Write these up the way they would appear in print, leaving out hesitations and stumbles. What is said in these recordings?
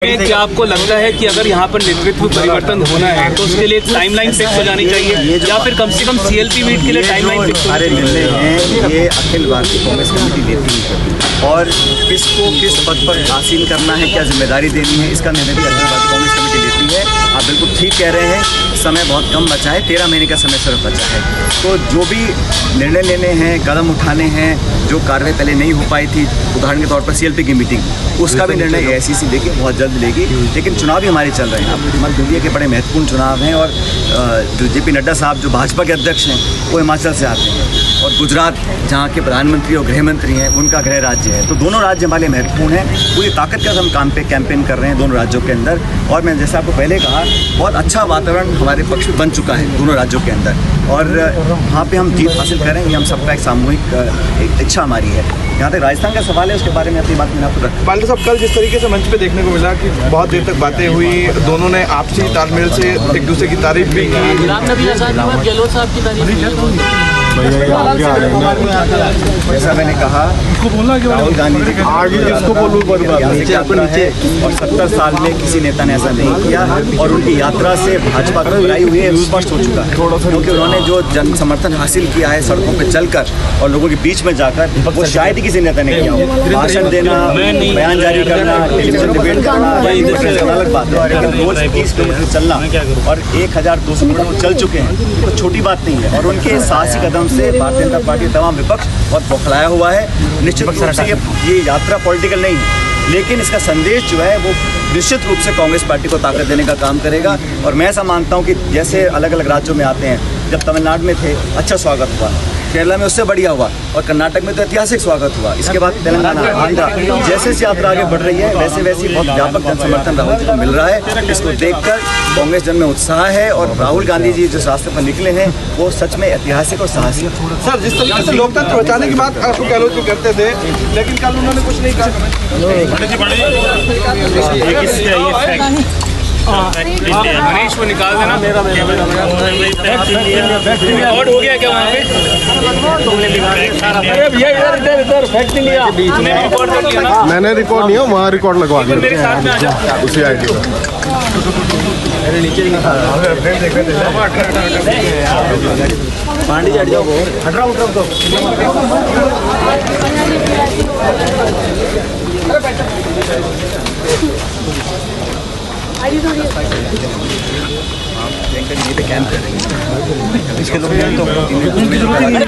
क्या आपको लगता है कि अगर यहाँ पर नेतृत्व परिवर्तन होना है तो उसके लिए टाइमलाइन फिक्स हो जानी चाहिए या फिर कम से कम सीएलपी मीट के लिए टाइमलाइन फिक्स हो? सारे निर्णय हैं ये अखिल भारतीय कांग्रेस कमेटी लेती है और किसको किस पद पर आसीन करना है, क्या जिम्मेदारी देनी है, इसका निर्णय भी अखिल भारतीय कांग्रेस कमेटी लेती है। आप बिल्कुल ठीक कह रहे हैं, समय बहुत कम बचा है, 13 महीने का समय सिर्फ बचा है। तो जो भी निर्णय लेने हैं, कदम उठाने हैं, जो कार्रवाई पहले नहीं हो पाई थी, उदाहरण के तौर पर सीएलपी की मीटिंग, उसका भी निर्णय एआईसीसी लेगी, बहुत जल्द लेगी। लेकिन चुनाव भी हमारे चल रहे हैं, अब मध्य दिल्ली के बड़े महत्वपूर्ण चुनाव हैं और जो जेपी नड्डा साहब जो भाजपा के अध्यक्ष हैं वो हिमाचल से आते हैं और गुजरात जहाँ के प्रधानमंत्री और गृह मंत्री हैं उनका गृह राज्य है। तो दोनों राज्य हमारे महत्वपूर्ण हैं, पूरी ताकत के साथ हम कैंपेन कर रहे हैं दोनों राज्यों के अंदर। और मैं जैसे आपको पहले कहा, बहुत अच्छा वातावरण हमारे पक्ष में बन चुका है दोनों राज्यों के अंदर और वहाँ पे हम जीत हासिल करें, ये हम सबका एक सामूहिक इच्छा हमारी है। यहाँ तक राजस्थान का सवाल है, उसके बारे में अपनी बात मैंने आपको रखा। पांडे साहब, कल जिस तरीके से मंच पे देखने को मिला कि बहुत देर तक बातें हुई, दोनों ने आपसी तालमेल से एक दूसरे की तारीफ भी की। गहलोत साहब की तारीफ जैसा मैंने कहा, राहुल गांधी जी और 70 साल में किसी नेता ने ऐसा नहीं किया और उनकी यात्रा से भाजपा की लड़ाई हुई है स्पष्ट हो चुका है, क्योंकि उन्होंने जो जन समर्थन हासिल किया है सड़कों पर चलकर और लोगों के बीच में जाकर, वो शायद ही किसी नेता ने किया हो। भाषण देना, बयान जारी करना, टेलीविजन डिबेट करना अलग बात है, लेकिन रोज 30 किलोमीटर चलना और 1200 किलोमीटर चल चुके हैं तो छोटी बात नहीं है। और उनके साहसी कदम से भारतीय जनता पार्टी तमाम विपक्ष बहुत बौखलाया हुआ है। निश्चित रूप से ये यात्रा पॉलिटिकल नहीं है, लेकिन इसका संदेश जो है वो निश्चित रूप से कांग्रेस पार्टी को ताकत देने का काम करेगा। और मैं ऐसा मानता हूँ कि जैसे अलग अलग राज्यों में आते हैं, जब तमिलनाडु में थे अच्छा स्वागत हुआ, केरला में उससे बढ़िया हुआ और कर्नाटक में तो ऐतिहासिक स्वागत हुआ। इसके बाद तेलंगाना, आंध्रा, जैसे जैसे यात्रा आगे बढ़ रही है वैसे वैसे बहुत व्यापक जन समर्थन राहुल जी को मिल रहा है। इसको देखकर कांग्रेस जन में उत्साह है और राहुल गांधी जी जिस रास्ते पर निकले हैं वो सच में ऐतिहासिक और साहसी। सर, जिस तरीके से लोकतंत्र बचाने की बात आपको गहलोत जी करते थे, लेकिन कल उन्होंने कुछ नहीं कहा। मनीष को निकाल देना। रिकॉर्ड हो गया क्या वहाँ पे? मैंने रिकॉर्ड नहीं है, वहाँ रिकॉर्ड लगवा दिया मेरे साथ में आ जा उसी आईडी पर। पांडे जी हट जाओ,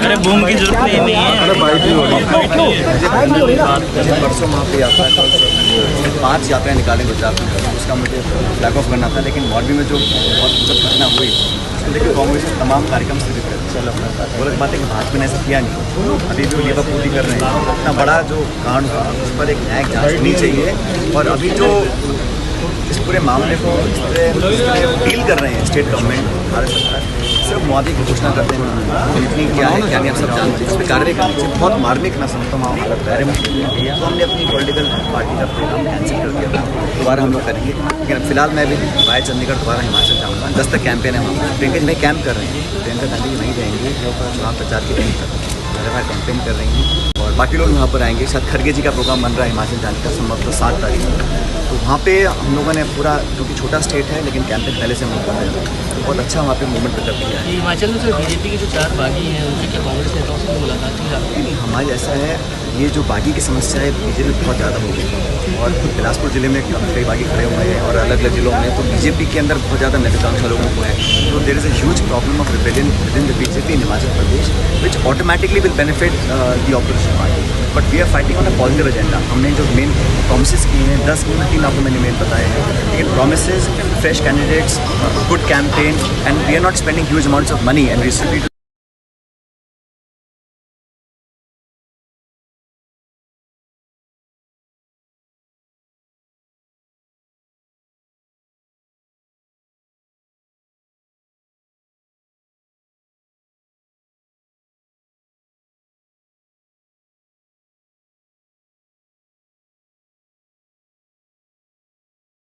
अरे बूम की जरूरत नहीं है। अरे बाइक ही हो रही है। परसों वहाँ पे यात्रा 5 यात्राएं निकालें गुजरात में, उसका मुझे फ्लैग ऑफ करना था, लेकिन मॉर्बी में जो बहुत दुखद घटना हुई उसको लेकर कांग्रेस ने तमाम कार्यक्रम स्थगित कर दिया। गलत बात है कि भाजपा ने ऐसा किया नहीं, अभी भी लेबर पूरी कर रहे हैं। इतना बड़ा जो कांड हुआ उस पर एक न्यायिक जांच होनी चाहिए और अभी जो इस पूरे मामले को डील कर रहे हैं स्टेट गवर्नमेंट, भारत सरकार, सिर्फ मुआवजे की घोषणा करते हैं। इतनी क्या है, क्या नहीं, आप सब जानते हैं, इस पर कार्रवाई करनी चाहिए। बहुत मार्मिक मैं समझता हूँ हालत गैर मुश्किल है, तो हमने अपनी पॉलिटिकल पार्टी का प्रोग्राम कैंसिल कर दिया था, दोबारा हम लोग करेंगे। लेकिन फिलहाल मैं भी बाय चंडीगढ़ दोबारा हिमाचल जाऊँगा। 10 तक कैंपेन है वहाँ, प्रियंका में कैंप कर रहे हैं, प्रियंका गांधी जी वहीं रहेंगी, चुनाव प्रचार की कैंप कर रहे हैं, लगातार कैंपेन कर रही हैं और बाकी लोग वहाँ पर आएंगे। शायद खड़गे जी का प्रोग्राम बन रहा है हिमाचल जाने का, संभवतः 7 तारीख को, तो वहाँ पे हम लोगों ने पूरा, क्योंकि छोटा स्टेट है लेकिन कैंपेन पहले से हम लोग कर रहे हैं, तो बहुत अच्छा वहाँ पे मूवमेंट कर दिया है। हिमाचल में सर बीजेपी के जो 4 बागी हैं उनसे क्या कांग्रेस नेताओं से मुलाकात की जाती है? नहीं, हमारे ऐसा है, ये जो बागी की समस्या है बीजेपी में बहुत ज़्यादा हो गई है और बिलासपुर जिले में कई बागी खड़े हुए हैं और अलग अलग जिलों में, तो बीजेपी के अंदर बहुत ज़्यादा महत्वाकांक्षा लोगों को है। तो there is a huge problem of rebellion within the BJP in Himachal Pradesh which automatically will benefit the opposition party, but we are fighting on a positive agenda. हमने जो मेन प्रोमिसेस किए हैं 10 की 3 आपको मैंने मेन बताए हैं, लेकिन promises, fresh candidates, good campaign and we are not spending huge amounts of money and resources